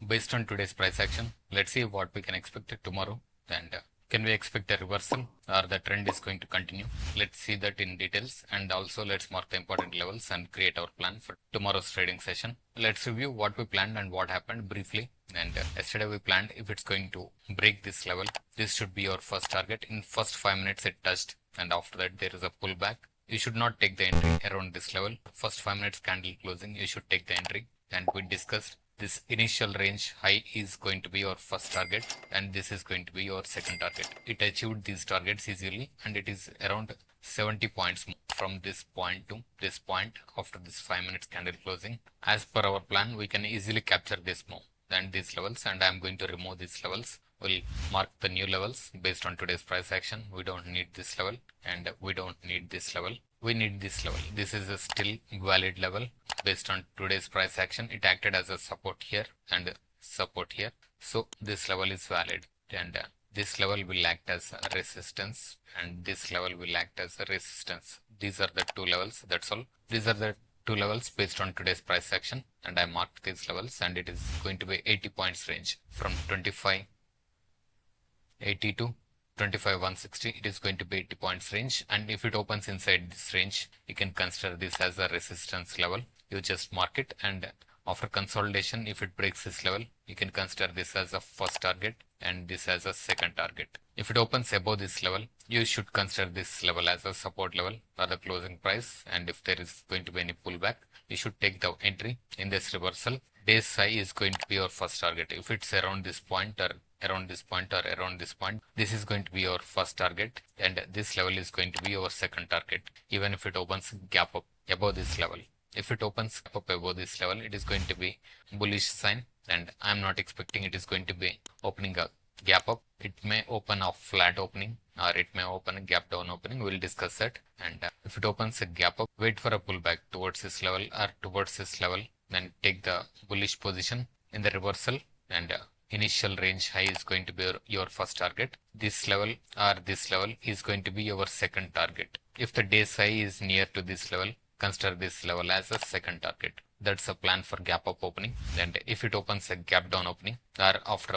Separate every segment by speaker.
Speaker 1: based on today's price action, let's see what we can expect tomorrow. And can we expect a reversal or the trend is going to continue? Let's see that in details, and also let's mark the important levels and create our plan for tomorrow's trading session. Let's review what we planned and what happened briefly. And yesterday we planned if it's going to break this level, this should be your first target. In first 5 minutes it touched, and after that there is a pullback. You should not take the entry around this level. First 5 minutes candle closing, you should take the entry. And we discussed this initial range high is going to be your first target, and this is going to be your second target. It achieved these targets easily, and it is around 70 points from this point to this point after this 5 minutes candle closing. As per our plan, we can easily capture this move and these levels, and I'm going to remove these levels. We'll mark the new levels based on today's price action. We don't need this level, and we don't need this level. We need this level. This is a still valid level based on today's price action. It acted as a support here and support here. So this level is valid, and this level will act as a resistance, and this level will act as a resistance. These are the two levels. That's all. These are the two levels based on today's price action, and I marked these levels, and it is going to be 80 points range from 2580 to 25,160. It is going to be 80 points range, and if it opens inside this range, you can consider this as a resistance level. You just mark it, and after consolidation, if it breaks this level, you can consider this as a first target and this as a second target. If it opens above this level, you should consider this level as a support level or the closing price, and if there is going to be any pullback, you should take the entry in this reversal. Base high is going to be your first target. If it's around this point or around this point or around this point, this is going to be your first target, and this level is going to be your second target, even if it opens gap up above this level. If it opens up above this level, it is going to be bullish sign, and I'm not expecting it is going to be opening a gap up. It may open a flat opening, or it may open a gap down opening. We'll discuss that. And if it opens a gap up, wait for a pullback towards this level or towards this level, then take the bullish position in the reversal, and initial range high is going to be your first target. This level or this level is going to be your second target. If the day's high is near to this level, consider this level as a second target. That's a plan for gap up opening. And if it opens a gap down opening, or after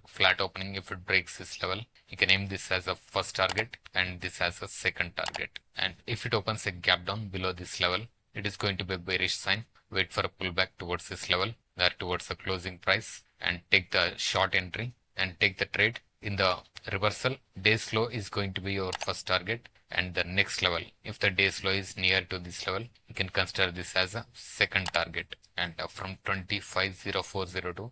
Speaker 1: flat opening, if it breaks this level, you can aim this as a first target and this as a second target. And if it opens a gap down below this level, it is going to be a bearish sign. Wait for a pullback towards this level or towards the closing price, and take the short entry and take the trade. In the reversal, day's low is going to be your first target, and the next level, if the day's low is near to this level, you can consider this as a second target. And from 25,040 to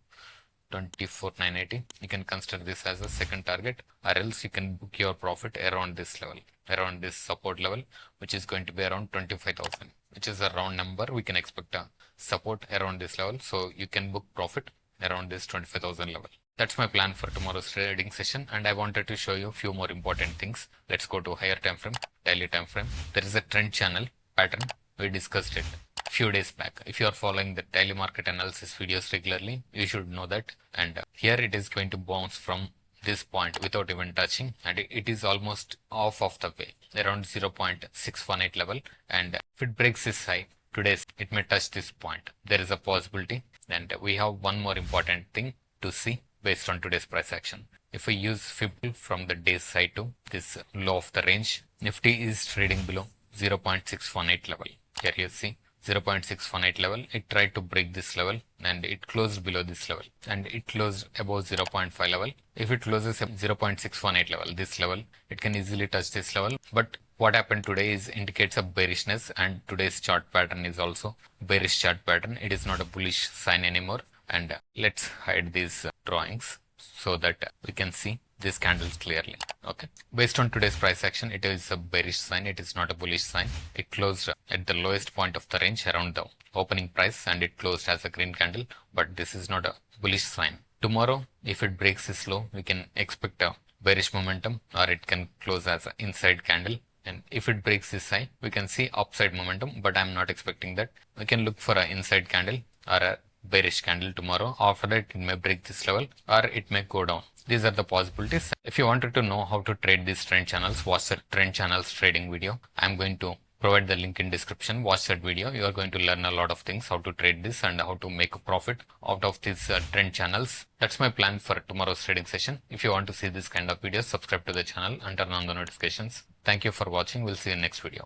Speaker 1: 24,980, you can consider this as a second target, or else you can book your profit around this level, around this support level, which is going to be around 25,000, which is a round number. We can expect a support around this level, so you can book profit around this 25,000 level. That's my plan for tomorrow's trading session, and I wanted to show you a few more important things. Let's go to higher time frame, daily time frame. There is a trend channel pattern. We discussed it a few days back. If you are following the daily market analysis videos regularly, you should know that. And here it is going to bounce from this point without even touching, and it is almost off of the way around 0.618 level. And if it breaks this high today, it may touch this point. There is a possibility. And we have one more important thing to see based on today's price action. If we use Fib from the day's high to this low of the range, Nifty is trading below 0.618 level. Here you see 0.618 level. It tried to break this level, and it closed below this level, and it closed above 0.5 level. If it closes at 0.618 level, this level, it can easily touch this level. But what happened today is indicates a bearishness, and today's chart pattern is also bearish chart pattern. It is not a bullish sign anymore. And let's hide these drawings so that we can see these candles clearly. Okay. Based on today's price action, it is a bearish sign. It is not a bullish sign. It closed at the lowest point of the range around the opening price, and it closed as a green candle, but this is not a bullish sign. Tomorrow, if it breaks this low, we can expect a bearish momentum, or it can close as an inside candle. And if it breaks this high, we can see upside momentum, but I'm not expecting that. We can look for an inside candle or a bearish candle tomorrow. After that, it may break this level or it may go down. These are the possibilities. If you wanted to know how to trade these trend channels, watch the trend channels trading video. I'm going to provide the link in description. Watch that video. You are going to learn a lot of things, how to trade this and how to make a profit out of these trend channels. That's my plan for tomorrow's trading session. If you want to see this kind of videos, subscribe to the channel and turn on the notifications. Thank you for watching. We'll see you in next video.